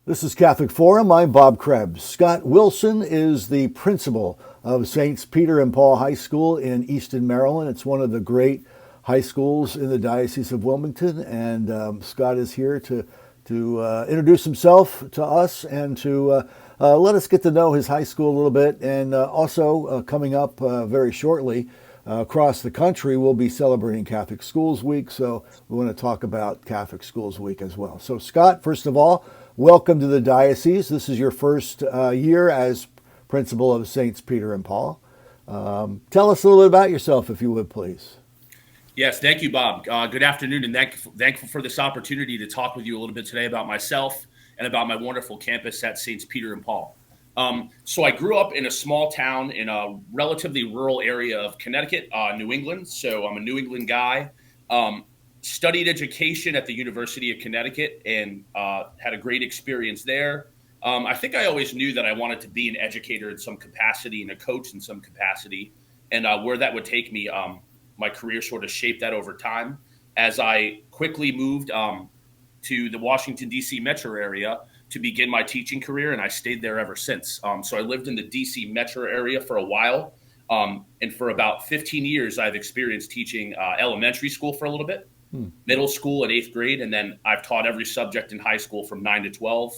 This is Catholic Forum. I'm Bob Krebs. Scott Wilson is the principal of Saints Peter and Paul High School in Easton, Maryland. It's one of the great high schools in the Diocese of Wilmington, and Scott is here to introduce himself to us and to let us get to know his high school a little bit. And also coming up very shortly, across the country, we'll be celebrating Catholic Schools Week, so we want to talk about Catholic Schools Week as well. So, Scott, first of all, welcome to the diocese. This is your first year as principal of Saints Peter and Paul. Tell us a little bit about yourself, if you would, please. Yes, thank you, Bob. Good afternoon, and thankful for this opportunity to talk with you a little bit today about myself and about my wonderful campus at Saints Peter and Paul. So I grew up in a small town in a relatively rural area of Connecticut, New England. So I'm a New England guy. Studied education at the University of Connecticut and had a great experience there. I think I always knew that I wanted to be an educator in some capacity and a coach in some capacity, and where that would take me. My career sort of shaped that over time as I quickly moved to the Washington, D.C. metro area to begin my teaching career, and I stayed there ever since. So I lived in the D.C. metro area for a while, and for about 15 years, I've experienced teaching elementary school for a little bit, middle school at 8th grade, and then I've taught every subject in high school from 9 to 12.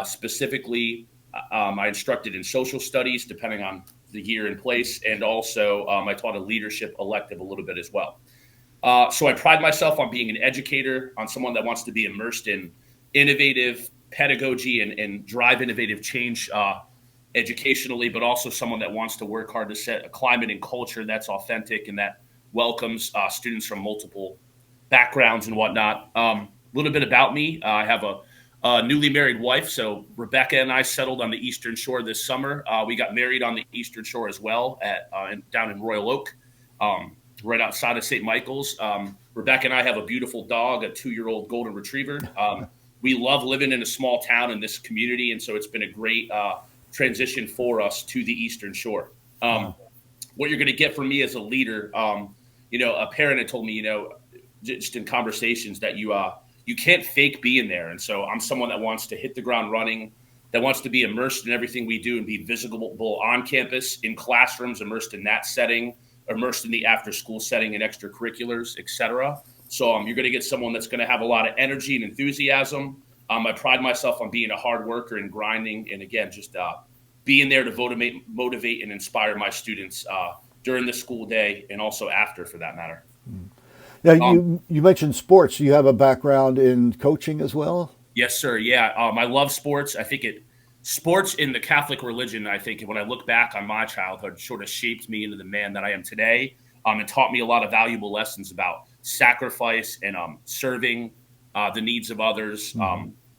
Specifically, I instructed in social studies, depending on the year and place, and also I taught a leadership elective a little bit as well. So I pride myself on being an educator, on someone that wants to be immersed in innovative pedagogy and drive innovative change educationally, but also someone that wants to work hard to set a climate and culture that's authentic and that welcomes students from multiple backgrounds and whatnot. A little bit about me. I have a newly married wife. So Rebecca and I settled on the Eastern Shore this summer. We got married on the Eastern Shore as well down in Royal Oak, right outside of St. Michael's. Rebecca and I have a beautiful dog, a 2-year-old golden retriever. We love living in a small town in this community, and so it's been a great transition for us to the Eastern Shore. What you're going to get from me as a leader, a parent had told me, just in conversations that you can't fake being there. And so I'm someone that wants to hit the ground running, that wants to be immersed in everything we do and be visible on campus, in classrooms, immersed in that setting, immersed in the after school setting and extracurriculars, et cetera. So you're going to get someone that's going to have a lot of energy and enthusiasm. I pride myself on being a hard worker and grinding. And again, just being there to motivate and inspire my students during the school day and also after, for that matter. Now, you mentioned sports. You have a background in coaching as well? Yes, sir. Yeah. I love sports. I think sports in the Catholic religion, I think when I look back on my childhood, sort of shaped me into the man that I am today, and taught me a lot of valuable lessons about sacrifice and serving the needs of others,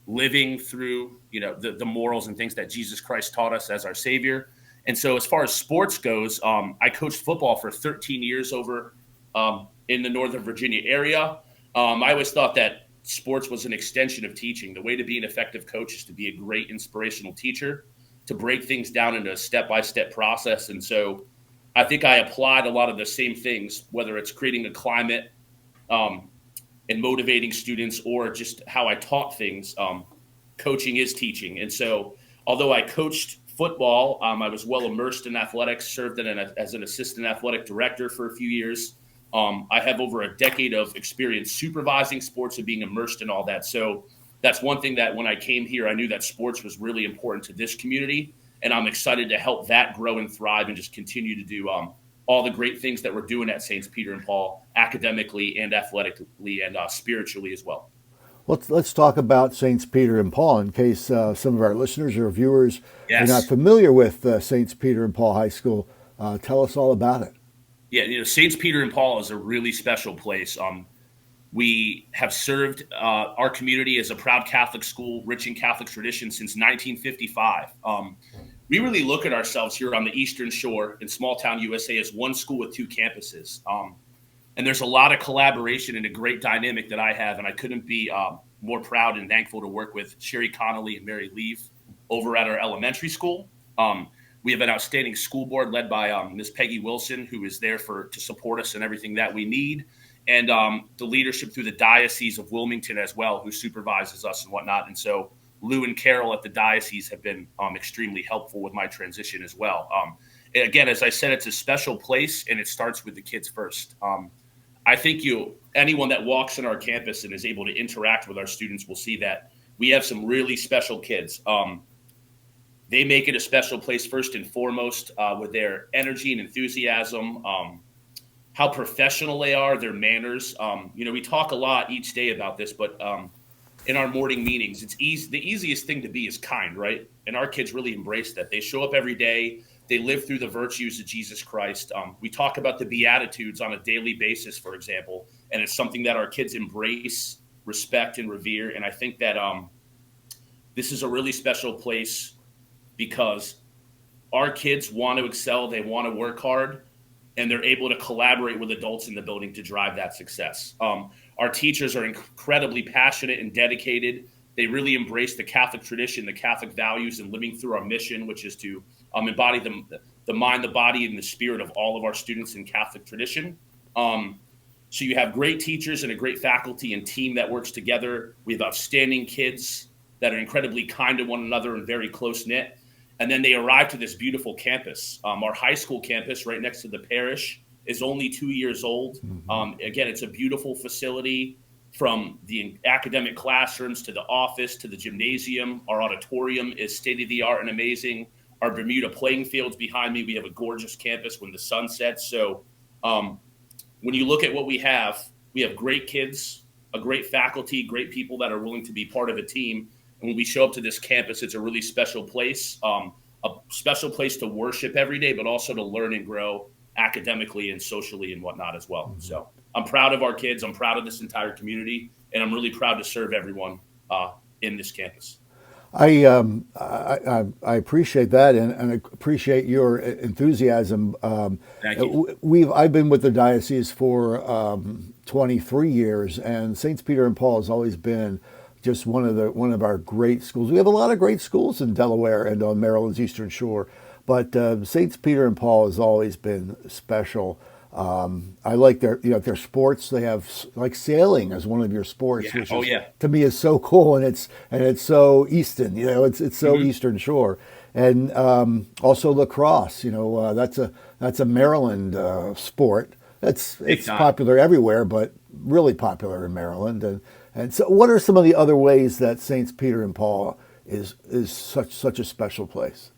living through, the morals and things that Jesus Christ taught us as our Savior. And so as far as sports goes, I coached football for 13 years over in the Northern Virginia area. I always thought that sports was an extension of teaching. The way to be an effective coach is to be a great inspirational teacher, to break things down into a step-by-step process. And so I think I applied a lot of the same things, whether it's creating a climate and motivating students or just how I taught things. Coaching is teaching. And so although I coached football, I was well immersed in athletics, served as an assistant athletic director for a few years. I have over a decade of experience supervising sports and being immersed in all that. So that's one thing that when I came here, I knew that sports was really important to this community. And I'm excited to help that grow and thrive and just continue to do all the great things that we're doing at Saints Peter and Paul, academically and athletically and spiritually as well. Let's talk about Saints Peter and Paul in case some of our listeners or viewers Yes. are not familiar with Saints Peter and Paul High School. Tell us all about it. Yeah, Saints Peter and Paul is a really special place. We have served our community as a proud Catholic school, rich in Catholic tradition since 1955. We really look at ourselves here on the Eastern Shore in small town USA as one school with 2 campuses. And there's a lot of collaboration and a great dynamic that I have, and I couldn't be more proud and thankful to work with Sherry Connolly and Mary Leave over at our elementary school. We have an outstanding school board led by Ms. Peggy Wilson, who is there to support us in everything that we need, and the leadership through the Diocese of Wilmington as well, who supervises us and whatnot. And so Lou and Carol at the diocese have been extremely helpful with my transition as well. Again, as I said, it's a special place, and it starts with the kids first. I think anyone that walks in our campus and is able to interact with our students will see that we have some really special kids. They make it a special place first and foremost with their energy and enthusiasm, how professional they are, their manners. We talk a lot each day about this, but in our morning meetings, it's easy. The easiest thing to be is kind, right? And our kids really embrace that. They show up every day. They live through the virtues of Jesus Christ. We talk about the Beatitudes on a daily basis, for example, and it's something that our kids embrace, respect, and revere. And I think that this is a really special place because our kids want to excel, they want to work hard, and they're able to collaborate with adults in the building to drive that success. Our teachers are incredibly passionate and dedicated. They really embrace the Catholic tradition, the Catholic values, and living through our mission, which is to embody the mind, the body, and the spirit of all of our students in Catholic tradition. So you have great teachers and a great faculty and team that works together. We have outstanding kids that are incredibly kind to one another and very close-knit. And then they arrive to this beautiful campus. Our high school campus right next to the parish is only 2 years old. Again, it's a beautiful facility, from the academic classrooms to the office to the gymnasium. Our auditorium is state-of-the-art and amazing. Our Bermuda playing fields behind me. We have a gorgeous campus when the sun sets. So when you look at what we have great kids, a great faculty, great people that are willing to be part of a team. And when we show up to this campus, it's a really special place, a special place to worship every day, but also to learn and grow academically and socially and whatnot as well. So I'm proud of our kids. I'm proud of this entire community, and I'm really proud to serve everyone in this campus. I appreciate that, and appreciate your enthusiasm. Thank you. I've been with the diocese for 23 years, and Saints Peter and Paul has always been just one of our great schools. We have a lot of great schools in Delaware and on Maryland's Eastern Shore, but Saints Peter and Paul has always been special. I like their sports. They have like sailing as one of your sports, which to me is so cool, and it's so Easton. It's so Eastern Shore, and also lacrosse. That's a Maryland sport. It's popular everywhere, but really popular in Maryland. And so, what are some of the other ways that Saints Peter and Paul is such a special place?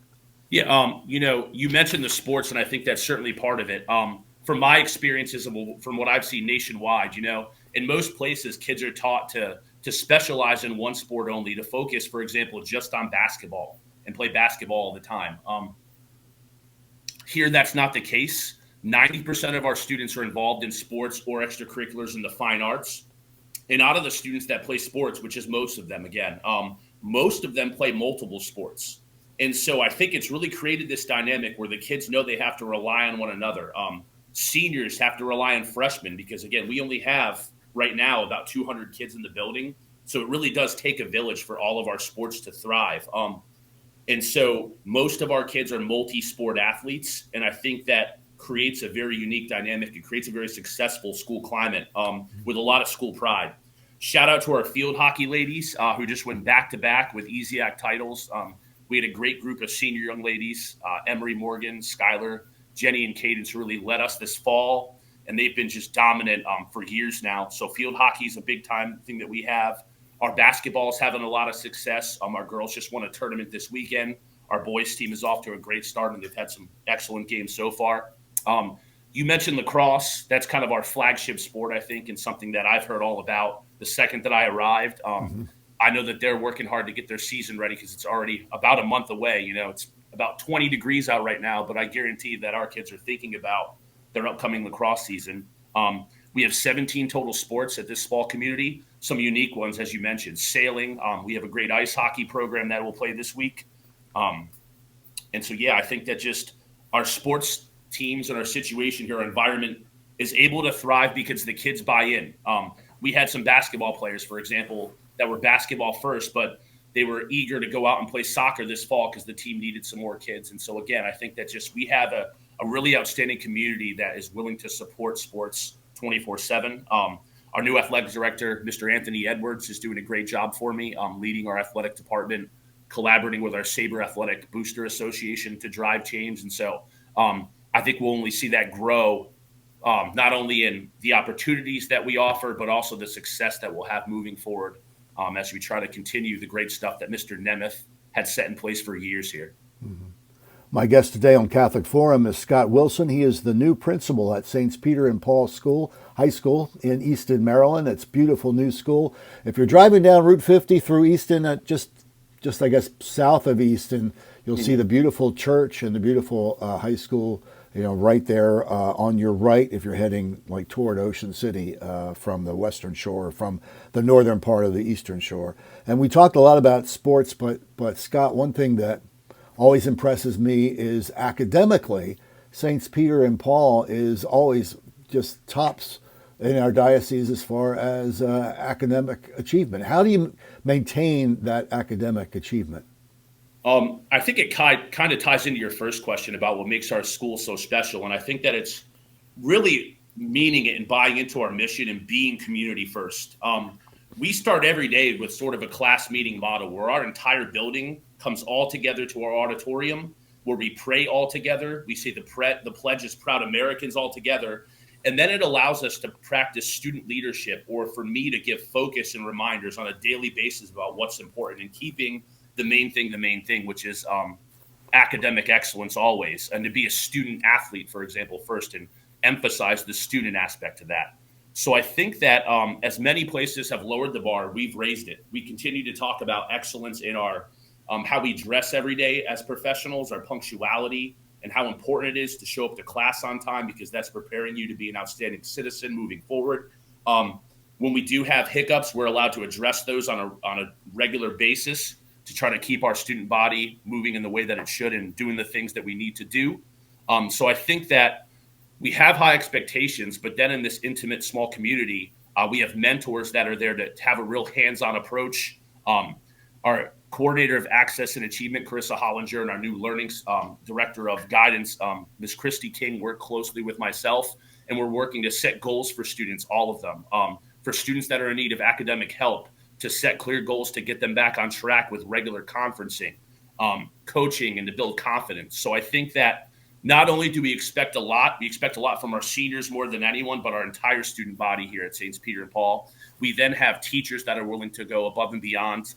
Yeah, you mentioned the sports, and I think that's certainly part of it. From my experiences and from what I've seen nationwide, in most places, kids are taught to specialize in one sport only, to focus, for example, just on basketball and play basketball all the time. Here, that's not the case. 90% of our students are involved in sports or extracurriculars in the fine arts. And out of the students that play sports, which is most of them, again, most of them play multiple sports. And so I think it's really created this dynamic where the kids know they have to rely on one another. Seniors have to rely on freshmen because, again, we only have right now about 200 kids in the building. So it really does take a village for all of our sports to thrive. And so most of our kids are multi-sport athletes. And I think that creates a very unique dynamic. It creates a very successful school climate with a lot of school pride. Shout out to our field hockey ladies who just went back-to-back with EZAC titles. We had a great group of senior young ladies, Emery Morgan, Skylar, Jenny, and Cadence really led us this fall, and they've been just dominant for years now. So field hockey is a big-time thing that we have. Our basketball is having a lot of success. Our girls just won a tournament this weekend. Our boys team is off to a great start, and they've had some excellent games so far. You mentioned lacrosse. That's kind of our flagship sport, I think, and something that I've heard all about the second that I arrived. I know that they're working hard to get their season ready because it's already about a month away. It's about 20 degrees out right now, but I guarantee that our kids are thinking about their upcoming lacrosse season. We have 17 total sports at this small community, some unique ones, as you mentioned, sailing. We have a great ice hockey program that will play this week. And so, I think that just our sports teams and our situation here, our environment is able to thrive because the kids buy in. We had some basketball players, for example, that were basketball first, but they were eager to go out and play soccer this fall because the team needed some more kids. And so, again, I think that we have a really outstanding community that is willing to support sports 24/7. Our new athletic director, Mr. Anthony Edwards, is doing a great job for me, leading our athletic department, collaborating with our Sabre Athletic Booster Association to drive change. And so I think we'll only see that grow, not only in the opportunities that we offer, but also the success that we'll have moving forward as we try to continue the great stuff that Mr. Nemeth had set in place for years here. My guest today on Catholic Forum is Scott Wilson. He is the new principal at Saints Peter and Paul High School in Easton, Maryland. It's a beautiful new school. If you're driving down Route 50 through Easton, just I guess south of Easton, you'll see the beautiful church and the beautiful high school, right there on your right if you're heading like toward Ocean City from the western shore, from the northern part of the eastern shore. And we talked a lot about sports, but Scott, one thing that always impresses me is academically, Saints Peter and Paul is always just tops in our diocese as far as academic achievement. How do you maintain that academic achievement? I think it kind of ties into your first question about what makes our school so special. And I think that it's really meaning it and buying into our mission and being community first. We start every day with sort of a class meeting model where our entire building comes all together to our auditorium, where we pray all together. We say the pledge is proud Americans all together. And then it allows us to practice student leadership, or for me to give focus and reminders on a daily basis about what's important and keeping the main thing, which is academic excellence always, and to be a student athlete, for example, first, and emphasize the student aspect of that. So I think that as many places have lowered the bar, we've raised it. We continue to talk about excellence in our how we dress every day as professionals, our punctuality, and how important it is to show up to class on time, because that's preparing you to be an outstanding citizen moving forward. When we do have hiccups, we're allowed to address those on a regular basis to try to keep our student body moving in the way that it should and doing the things that we need to do. So I think that we have high expectations, but then in this intimate small community, we have mentors that are there to have a real hands-on approach. Our coordinator of access and achievement, Carissa Hollinger, and our new learning director of guidance, Ms. Christy King, work closely with myself, and we're working to set goals for students, all of them. For students that are in need of academic help, to set clear goals to get them back on track with regular conferencing, coaching, and to build confidence. So I think that not only do we expect a lot from our seniors more than anyone, but our entire student body here at Saints Peter and Paul. We then have teachers that are willing to go above and beyond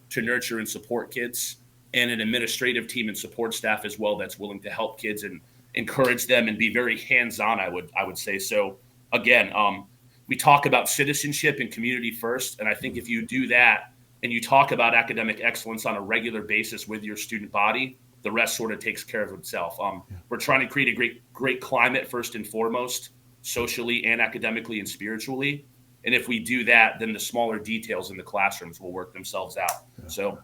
to nurture and support kids, and an administrative team and support staff as well that's willing to help kids and encourage them and be very hands-on, I would say. So again, we talk about citizenship and community first, and I think if you do that and you talk about academic excellence on a regular basis with your student body, the rest sort of takes care of itself. We're trying to create a great climate first and foremost, socially and academically and spiritually. And if we do that, then the smaller details in the classrooms will work themselves out. Yeah. So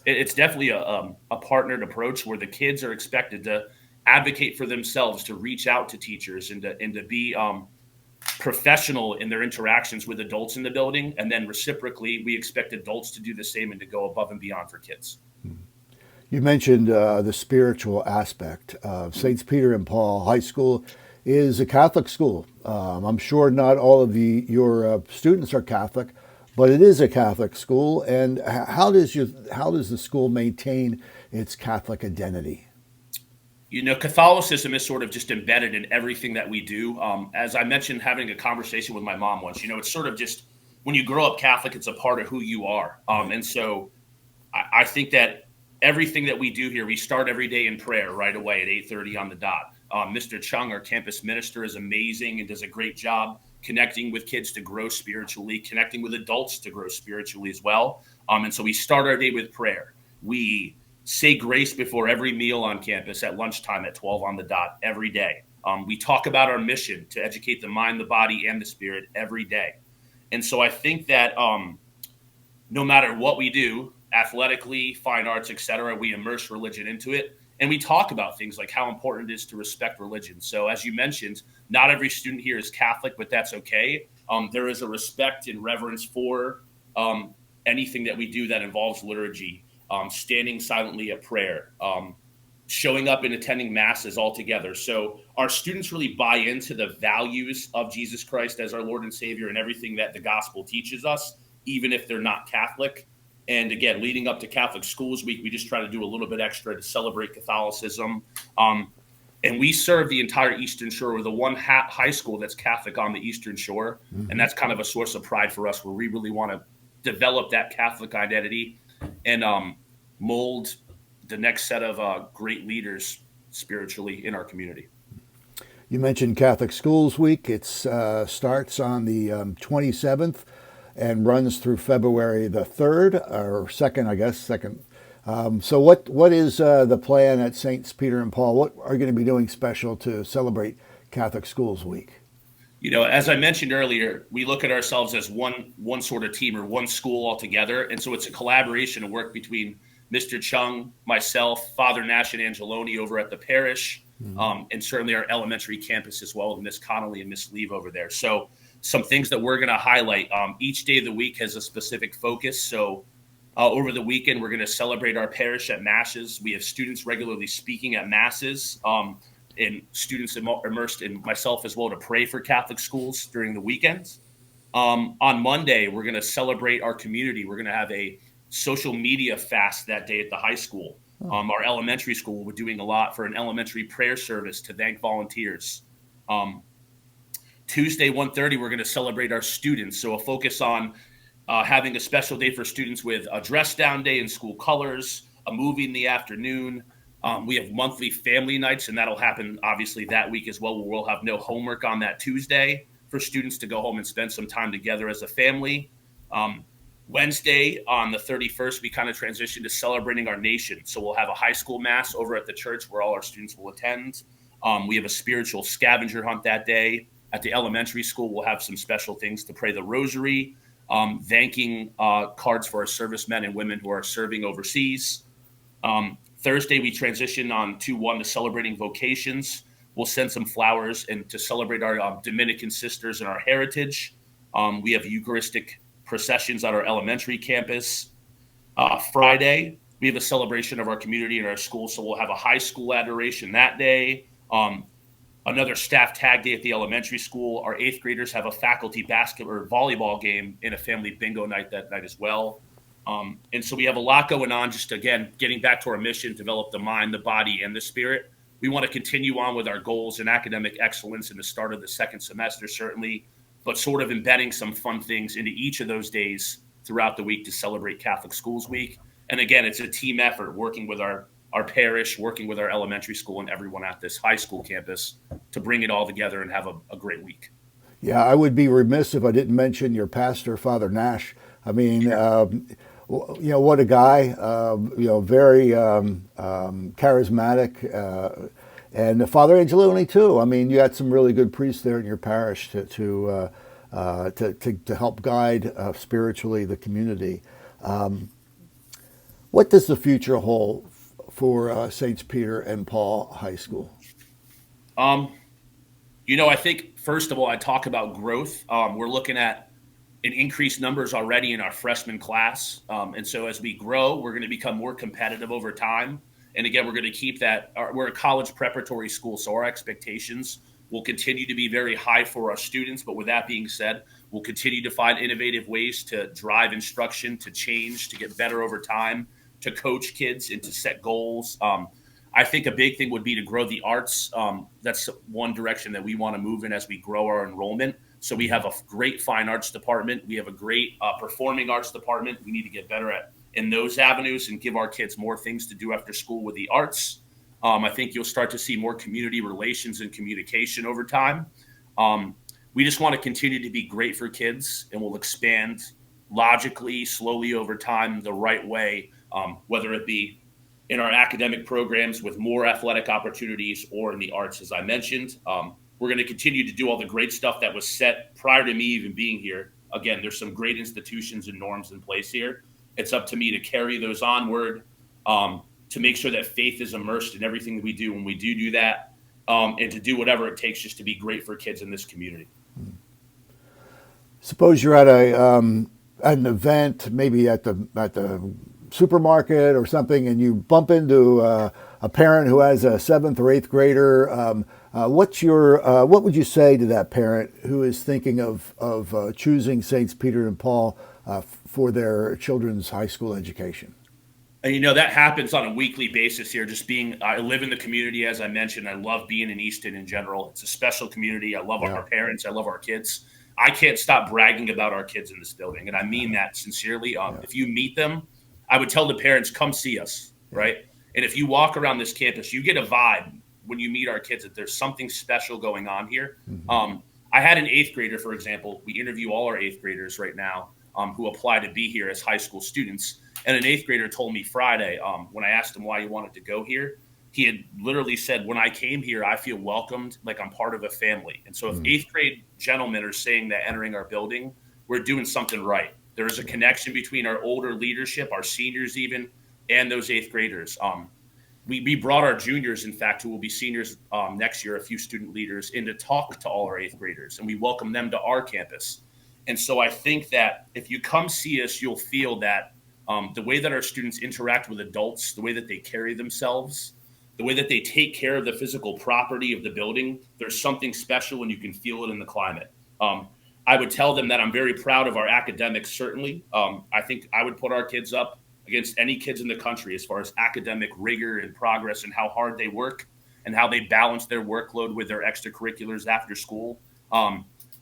it's definitely a partnered approach where the kids are expected to advocate for themselves, to reach out to teachers, and to be professional in their interactions with adults in the building. And then reciprocally, we expect adults to do the same and to go above and beyond for kids. You mentioned the spiritual aspect. Saints Peter and Paul High School is a Catholic school. I'm sure not all of your students are Catholic, but it is a Catholic school. And how does the school maintain its Catholic identity? Catholicism is sort of just embedded in everything that we do. As I mentioned, having a conversation with my mom once, it's sort of just when you grow up Catholic, it's a part of who you are. And so I think that everything that we do here, we start every day in prayer right away at 8:30 on the dot. Mr. Chung, our campus minister, is amazing and does a great job connecting with kids to grow spiritually, connecting with adults to grow spiritually as well. And so we start our day with prayer. We say grace before every meal on campus at lunchtime at 12 on the dot every day. We talk about our mission to educate the mind, the body, and the spirit every day. And so I think that no matter what we do, athletically, fine arts, etc., we immerse religion into it. And we talk about things like how important it is to respect religion. So as you mentioned, not every student here is Catholic, but that's okay. There is a respect and reverence for anything that we do that involves liturgy, standing silently at prayer, showing up and attending masses all together. So our students really buy into the values of Jesus Christ as our Lord and Savior and everything that the gospel teaches us, even if they're not Catholic. And again, leading up to Catholic Schools Week, we just try to do a little bit extra to celebrate Catholicism. And we serve the entire Eastern Shore. We're the one high school that's Catholic on the Eastern Shore. And that's kind of a source of pride for us, where we really want to develop that Catholic identity and mold the next set of great leaders spiritually in our community. You mentioned Catholic Schools Week. It starts on the 27th and runs through February the 3rd or 2nd, I guess, 2nd. So what is the plan at Saints Peter and Paul? What are you going to be doing special to celebrate Catholic Schools Week? As I mentioned earlier, we look at ourselves as one sort of team or one school altogether. And so it's a collaboration and work between Mr. Chung, myself, Father Nash and Angeloni over at the parish, and certainly our elementary campus as well, with Miss Connolly and Miss Leave over there. So some things that we're going to highlight. Each day of the week has a specific focus. So over the weekend, we're going to celebrate our parish at masses. We have students regularly speaking at masses, and students immersed in myself as well to pray for Catholic schools during the weekends. On Monday, we're going to celebrate our community. We're going to have a social media fast that day at the high school. Our elementary school, we're doing a lot for an elementary prayer service to thank volunteers. Tuesday, 1:30, we're going to celebrate our students. So a focus on having a special day for students with a dress down day in school colors, a movie in the afternoon. We have monthly family nights, and that'll happen obviously that week as well, where we'll have no homework on that Tuesday for students to go home and spend some time together as a family. Wednesday on the 31st, we kind of transition to celebrating our nation. So we'll have a high school mass over at the church where all our students will attend. We have a spiritual scavenger hunt that day. At the elementary school, we'll have some special things to pray the rosary, thanking cards for our servicemen and women who are serving overseas. Thursday, we transition on 2/1 to celebrating vocations. We'll send some flowers and to celebrate our Dominican sisters and our heritage. We have Eucharistic processions at our elementary campus. Friday, we have a celebration of our community and our school. So we'll have a high school adoration that day. Another staff tag day at the elementary school. Our 8th graders have a faculty basketball or volleyball game and a family bingo night that night as well. And so we have a lot going on, just again, getting back to our mission, develop the mind, the body, and the spirit. We want to continue on with our goals and academic excellence in the start of the second semester, certainly, but sort of embedding some fun things into each of those days throughout the week to celebrate Catholic Schools Week. And again, it's a team effort, working with our parish, working with our elementary school and everyone at this high school campus to bring it all together and have a great week. Yeah, I would be remiss if I didn't mention your pastor, Father Nash. I mean, what a guy, very charismatic. And Father Angeloni, too. I mean, you had some really good priests there in your parish to help guide spiritually the community. What does the future hold for Saints Peter and Paul High School? I think, first of all, I talk about growth. We're looking at an increased numbers already in our freshman class. And so as we grow, we're going to become more competitive over time. And again, we're going to keep that. We're a college preparatory school, so our expectations will continue to be very high for our students. But with that being said, we'll continue to find innovative ways to drive instruction, to change, to get better over time, to coach kids and to set goals. I think a big thing would be to grow the arts. That's one direction that we want to move in as we grow our enrollment. So we have a great fine arts department. We have a great performing arts department. We need to get better in those avenues and give our kids more things to do after school with the arts. I think you'll start to see more community relations and communication over time. We just want to continue to be great for kids, and we'll expand logically, slowly over time, the right way, whether it be in our academic programs with more athletic opportunities or in the arts, as I mentioned. We're going to continue to do all the great stuff that was set prior to me even being here. Again, there's some great institutions and norms in place here. It's up to me to carry those onward, to make sure that faith is immersed in everything that we do when we do that, and to do whatever it takes just to be great for kids in this community. Suppose you're at an event, maybe at the supermarket or something, and you bump into a parent who has a seventh or eighth grader, what would you say to that parent who is thinking of choosing Saints Peter and Paul for their children's high school education? And that happens on a weekly basis here. I live in the community, as I mentioned. I love being in Easton in general. It's a special community. I love our parents. I love our kids. I can't stop bragging about our kids in this building, and I mean that sincerely. If you meet them, I would tell the parents, come see us, right? And if you walk around this campus, you get a vibe when you meet our kids that there's something special going on here. I had an eighth grader, for example. We interview all our eighth graders right now who apply to be here as high school students. And an eighth grader told me Friday, when I asked him why he wanted to go here, he had literally said, when I came here, I feel welcomed, like I'm part of a family. And so if eighth grade gentlemen are saying that entering our building, we're doing something right. There is a connection between our older leadership, our seniors even, and those eighth graders. We brought our juniors, in fact, who will be seniors next year, a few student leaders, in to talk to all our eighth graders, and we welcome them to our campus. And so I think that if you come see us, you'll feel that the way that our students interact with adults, the way that they carry themselves, the way that they take care of the physical property of the building, there's something special and you can feel it in the climate. I would tell them that I'm very proud of our academics, certainly. I think I would put our kids up against any kids in the country as far as academic rigor and progress and how hard they work and how they balance their workload with their extracurriculars after school.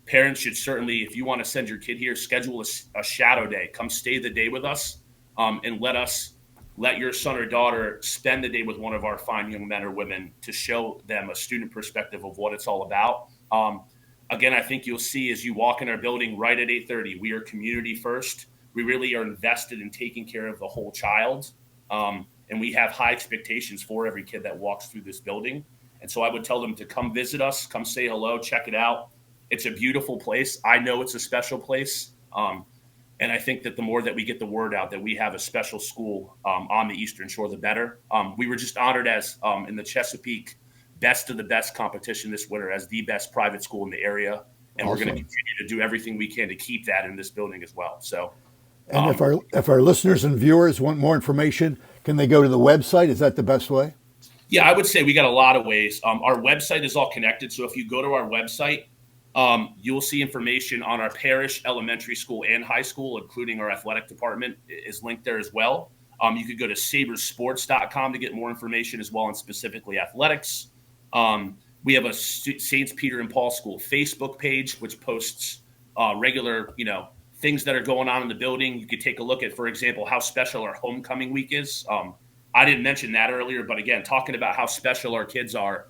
Parents should certainly, if you want to send your kid here, schedule a shadow day. Come stay the day with us and let your son or daughter spend the day with one of our fine young men or women to show them a student perspective of what it's all about. Again, I think you'll see as you walk in our building right at 8:30, we are community first. We really are invested in taking care of the whole child. And we have high expectations for every kid that walks through this building. And so I would tell them to come visit us, come say hello, check it out. It's a beautiful place. I know it's a special place. And I think that the more that we get the word out that we have a special school on the Eastern Shore, the better. We were just honored as in the Chesapeake Best of the Best competition this winter as the best private school in the area. And We're going to continue to do everything we can to keep that in this building as well. So, and if our listeners and viewers want more information, can they go to the website? Is that the best way? Yeah, I would say we got a lot of ways. Our website is all connected. So if you go to our website, you'll see information on our parish, elementary school, and high school, including our athletic department is linked there as well. You could go to sabersports.com to get more information as well, and specifically athletics. We have a Saints Peter and Paul School Facebook page, which posts regular, things that are going on in the building. You could take a look at, for example, how special our homecoming week is. I didn't mention that earlier, but again, talking about how special our kids are,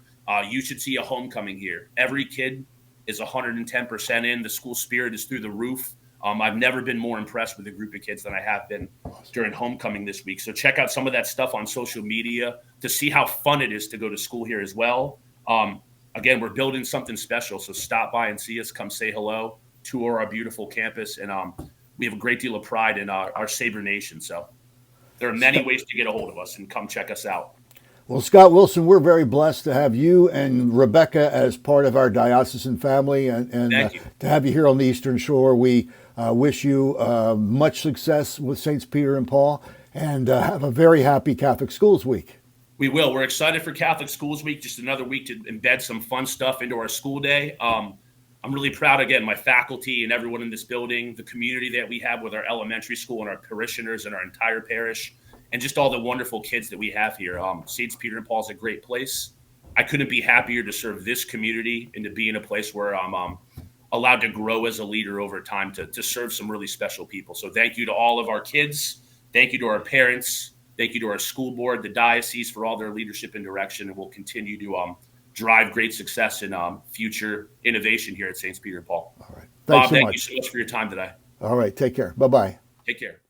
you should see a homecoming here. Every kid is 110% in. The school spirit is through the roof. I've never been more impressed with a group of kids than I have been during homecoming this week. So check out some of that stuff on social media to see how fun it is to go to school here as well. Again, we're building something special. So stop by and see us, come say hello, tour our beautiful campus. And we have a great deal of pride in our Sabre Nation. So there are many ways to get a hold of us, and come check us out. Well, Scott Wilson, we're very blessed to have you and Rebecca as part of our diocesan family, and to have you here on the Eastern Shore. We wish you much success with Saints Peter and Paul, and have a very happy Catholic Schools Week. We will. We're excited for Catholic Schools Week, just another week to embed some fun stuff into our school day. I'm really proud, again, my faculty and everyone in this building, the community that we have with our elementary school and our parishioners and our entire parish, and just all the wonderful kids that we have here. Saints Peter and Paul is a great place. I couldn't be happier to serve this community and to be in a place where I'm allowed to grow as a leader over time to serve some really special people. So thank you to all of our kids. Thank you to our parents. Thank you to our school board, the diocese, for all their leadership and direction. And we'll continue to drive great success and future innovation here at Saints Peter and Paul. All right. Bob, thank you so much for your time today. All right. Take care. Bye-bye. Take care.